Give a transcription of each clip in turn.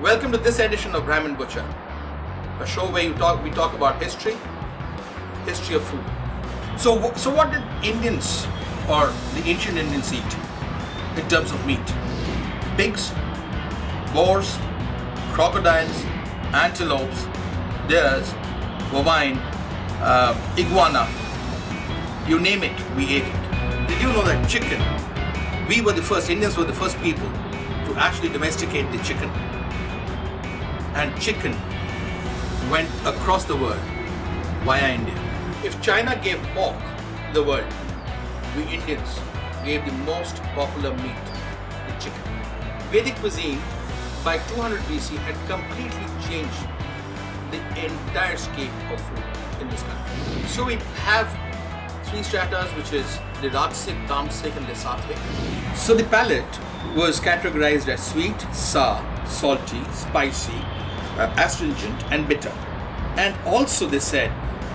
Welcome to this edition of Brahmin Butcher, a show where we talk about history of food. So what did Indians or the ancient Indians eat in terms of meat? Pigs, boars, crocodiles, antelopes, deers, bovine, iguana, you name it, we ate it. Did you know that chicken, Indians were the first people to actually domesticate the chicken? And chicken went across the world via India. If China gave pork the world, we Indians gave the most popular meat, the chicken. Vedic cuisine by 200 BC had completely changed the entire scape of food in this country. So we have three stratas, which is the Rajasic, Tamasic and the Sattvic. So the palate was categorized as sweet, sour, salty, spicy, astringent and bitter. And also they said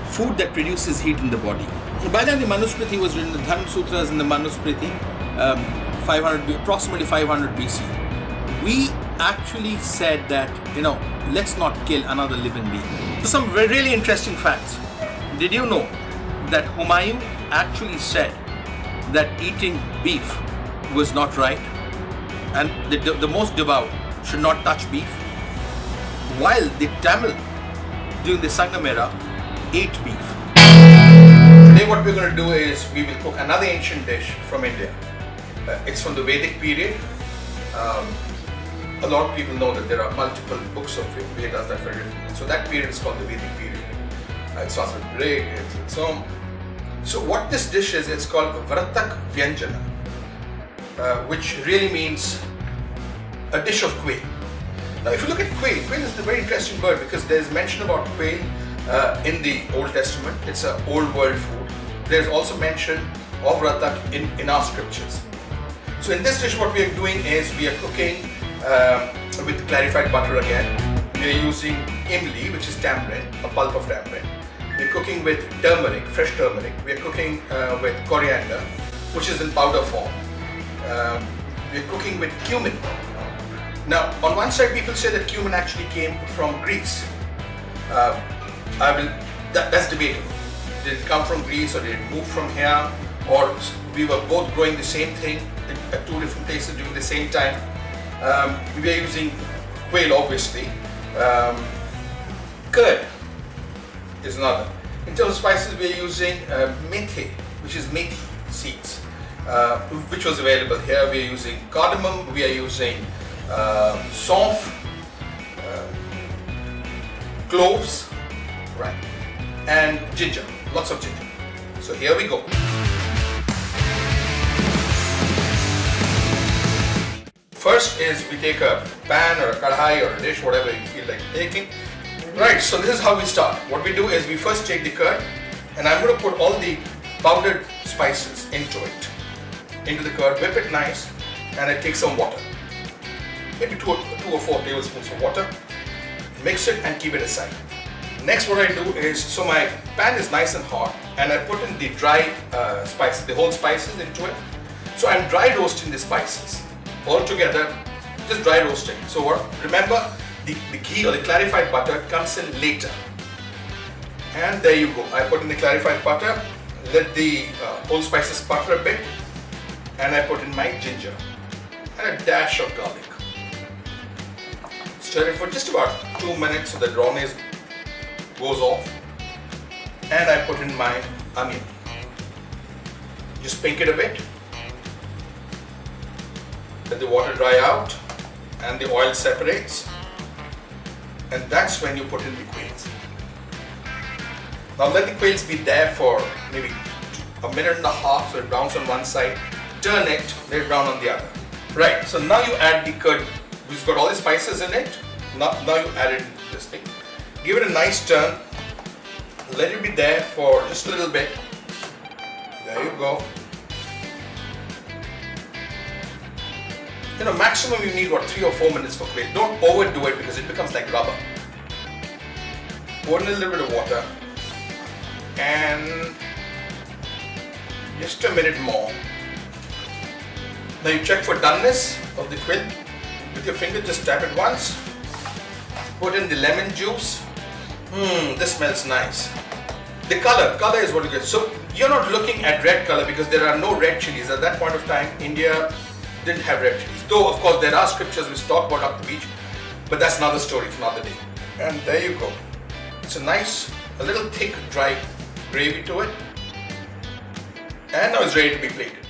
food that produces heat in the body. By then the Manusmriti was written, the Dharma Sutras in the Manusmriti, approximately 500 BC. We actually said that, let's not kill another living being. So some really interesting facts. Did you know that Humayun actually said that eating beef was not right, and the most devout should not touch beef, while the Tamil during the Sangam era ate beef. Today what we're going to do is we will cook another ancient dish from India. It's from the Vedic period. A lot of people know that there are multiple books of Vedas that were written. So that period is called the Vedic period. It starts with Rig, so what this dish is, it's called Vratak Vyanjana, which really means a dish of quail. Now if you look at quail is a very interesting bird because there's mention about quail in the Old Testament. It's an old world food. There's also mention of Vratak in our scriptures. So in this dish what we are doing is we are cooking with clarified butter again. We are using imli, which is tamarind, a pulp of tamarind. We're cooking with turmeric, fresh turmeric. We're cooking with coriander, which is in powder form. We're cooking with cumin. Now, on one side, people say that cumin actually came from Greece. That's debatable. Did it come from Greece or did it move from here? Or we were both growing the same thing at two different places during the same time? We are using quail, obviously. Curd is another. In terms of spices, we are using methi, which is methi seeds, which was available here. We are using cardamom, we are using saunf, cloves, right, and ginger, lots of ginger. So here we go. First is we take a pan or a kadhai or a dish, whatever you feel like taking. Right, so this is how we start. What we do is we first take the curd, and I'm going to put all the powdered spices into the curd, whip it nice, and I take some water. Maybe two or four tablespoons of water. Mix it and keep it aside. Next what I do is, so my pan is nice and hot, and I put in the dry spices, the whole spices into it. So I'm dry roasting the spices all together, just dry roasting. So remember, the ghee or the clarified butter comes in later. And there you go. I put in the clarified butter, let the whole spices sputter a bit, and I put in my ginger and a dash of garlic. Stir it for just about 2 minutes so the rawness goes off, and I put in my onion. Just pink it a bit. Let the water dry out and the oil separates, and that's when you put in the quails. Now let the quails be there for maybe a minute and a half so it browns on one side. Turn it, let it brown on the other. Right, so now you add the curd, which has got all the spices in it. Now you add it this thing. Give it a nice turn. Let it be there for just a little bit. There you go. Maximum you need 3 or 4 minutes for quail. Don't overdo it because it becomes like rubber. Pour in a little bit of water and just a minute more. Now you check for doneness of the quail. With your finger, just tap it once Put in the lemon juice. This smells nice. The color is what you get. So you're not looking at red color because there are no red chilies. At that point of time, India didn't have red chilies. Though, of course, there are scriptures which talk about up the beach, but that's another story for another day. And there you go. It's a little thick, dry gravy to it. And now it's ready to be plated.